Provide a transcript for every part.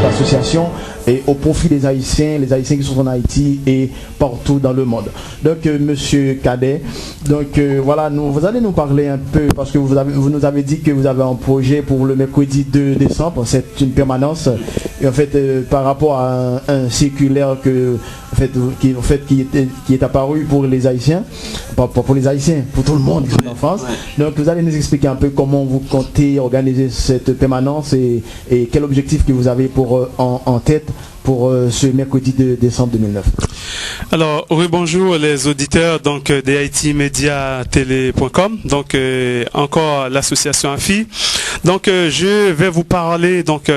Association et au profit des Haïtiens qui sont en Haïti et partout dans le monde. Donc Monsieur Cadet, donc voilà, vous allez nous parler un peu, parce que vous nous avez dit que vous avez un projet pour le mercredi 2 décembre, c'est une permanence, et en fait par rapport à un circulaire qui est apparu pour les Haïtiens, pas pour les Haïtiens, pour tout le monde en France. Donc vous allez nous expliquer un peu comment vous comptez organiser cette permanence et quel objectif que vous avez en tête pour ce mercredi de décembre 2009. Alors, oui, bonjour les auditeurs donc des haïtimediatélé.com, donc encore l'association AFI. Donc, je vais vous parler donc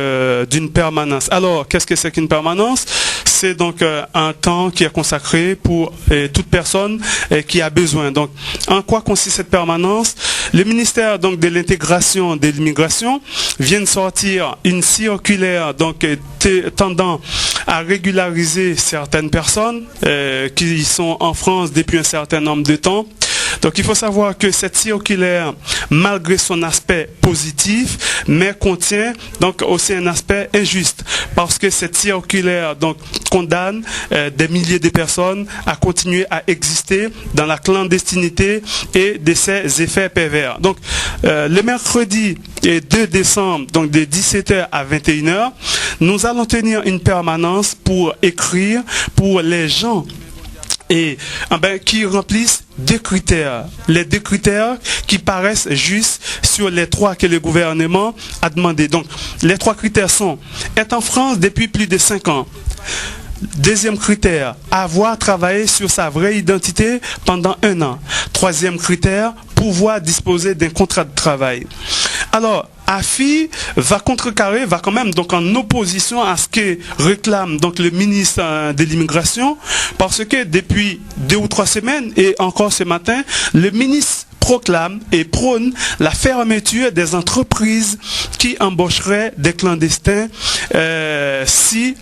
d'une permanence. Alors, qu'est-ce que c'est qu'une permanence? C'est donc un temps qui est consacré pour toute personne qui a besoin. Donc, en quoi consiste cette permanence? Le ministère donc de l'intégration de l'immigration vient de sortir une circulaire donc tendant à régulariser certaines personnes qui sont en France depuis un certain nombre de temps. Donc il faut savoir que cette circulaire, malgré son aspect positif, mais contient donc aussi un aspect injuste, parce que cette circulaire donc condamne des milliers de personnes à continuer à exister dans la clandestinité et de ses effets pervers. Donc le mercredi 2 décembre, donc de 17h à 21h, nous allons tenir une permanence pour écrire pour les gens qui remplissent deux critères. Les deux critères qui paraissent justes sur les trois que le gouvernement a demandé. Donc, les trois critères sont être en France depuis plus de 5 ans. Deuxième critère, avoir travaillé sur sa vraie identité pendant 1 an. Troisième critère, pouvoir disposer d'un contrat de travail. Alors, AFI va contrecarrer, va quand même donc en opposition à ce que réclame donc le ministre de l'immigration, parce que depuis 2 ou 3 semaines et encore ce matin, le ministre proclame et prône la fermeture des entreprises qui embaucheraient des clandestins si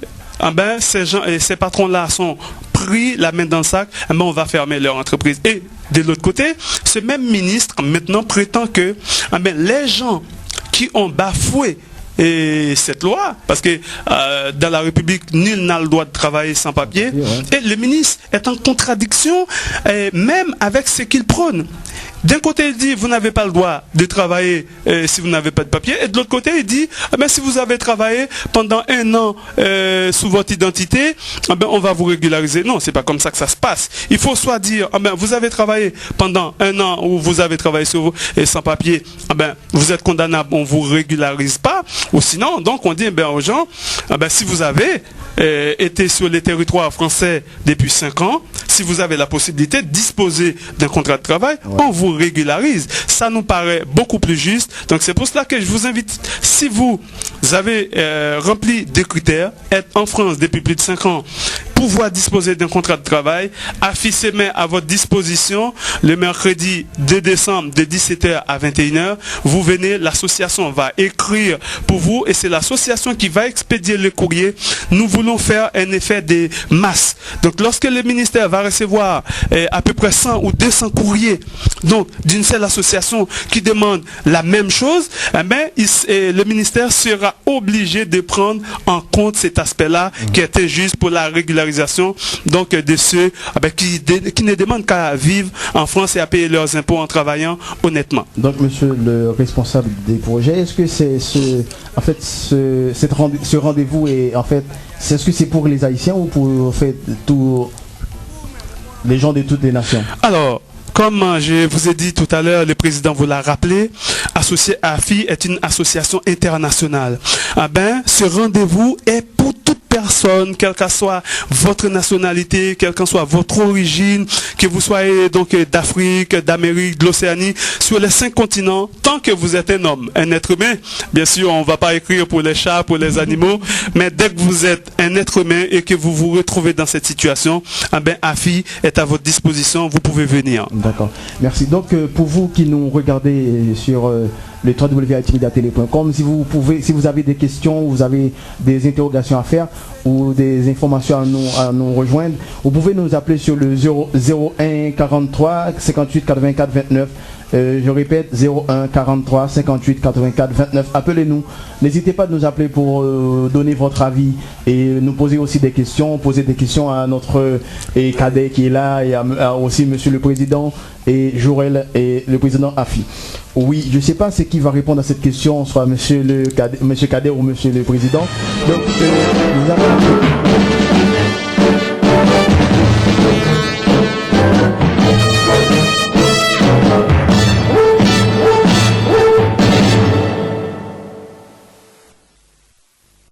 ces gens et ces patrons-là sont pris la main dans le sac, on va fermer leur entreprise. Et de l'autre côté, ce même ministre maintenant prétend que les gens qui ont bafoué cette loi, parce que dans la République, nul n'a le droit de travailler sans papier, et le ministre est en contradiction même avec ce qu'il prône. D'un côté, il dit, vous n'avez pas le droit de travailler si vous n'avez pas de papier. Et de l'autre côté, il dit, si vous avez travaillé pendant 1 an sous votre identité, on va vous régulariser. Non, c'est pas comme ça que ça se passe. Il faut soit dire, vous avez travaillé pendant 1 an ou vous avez travaillé sans papier, vous êtes condamnable, on vous régularise pas. Ou sinon, donc, on dit aux gens, si vous avez été sur les territoires français depuis 5 ans, si vous avez la possibilité de disposer d'un contrat de travail, on vous régularise. Ça nous paraît beaucoup plus juste. Donc c'est pour cela que je vous invite, si vous avez rempli des critères, être en France depuis plus de 5 ans, pouvoir disposer d'un contrat de travail, AFI se met à votre disposition le mercredi 2 décembre de 17h à 21h. Vous venez, l'association va écrire pour vous et c'est l'association qui va expédier le courrier. Nous voulons faire un effet de masse. Donc lorsque le ministère va recevoir à peu près 100 ou 200 courriers donc d'une seule association qui demande la même chose, le ministère sera obligé de prendre en compte cet aspect-là qui est injuste pour la régularisation donc de ceux qui ne demandent qu'à vivre en France et à payer leurs impôts en travaillant honnêtement. Donc monsieur le responsable des projets, est-ce que c'est ce rendez-vous est-ce que c'est pour les Haïtiens ou pour tous les gens de toutes les nations? Alors, comme je vous ai dit tout à l'heure, le président vous l'a rappelé, AFI est une association internationale. Ce rendez-vous est pour toute personne, quelle que soit votre nationalité, quelle que soit votre origine, que vous soyez donc d'Afrique, d'Amérique, de l'Océanie, sur les 5 continents, tant que vous êtes un homme, un être humain. Bien sûr, on ne va pas écrire pour les chats, pour les animaux, mais dès que vous êtes un être humain et que vous vous retrouvez dans cette situation, AFI est à votre disposition, vous pouvez venir. D'accord. Merci. Donc, pour vous qui nous regardez sur le www.haïtimediatélé.com, si vous avez des questions, vous avez des interrogations à faire ou des informations à nous rejoindre, vous pouvez nous appeler sur le 01 43 58 84 29 Je répète, 01 43 58 84 29. Appelez-nous. N'hésitez pas à nous appeler pour donner votre avis et nous poser aussi des questions. Poser des questions à notre cadet qui est là et à aussi monsieur le président et Jorel et le président Afi. Oui, je ne sais pas c'est qui va répondre à cette question, soit monsieur Cadet ou monsieur le président. Donc, vous avez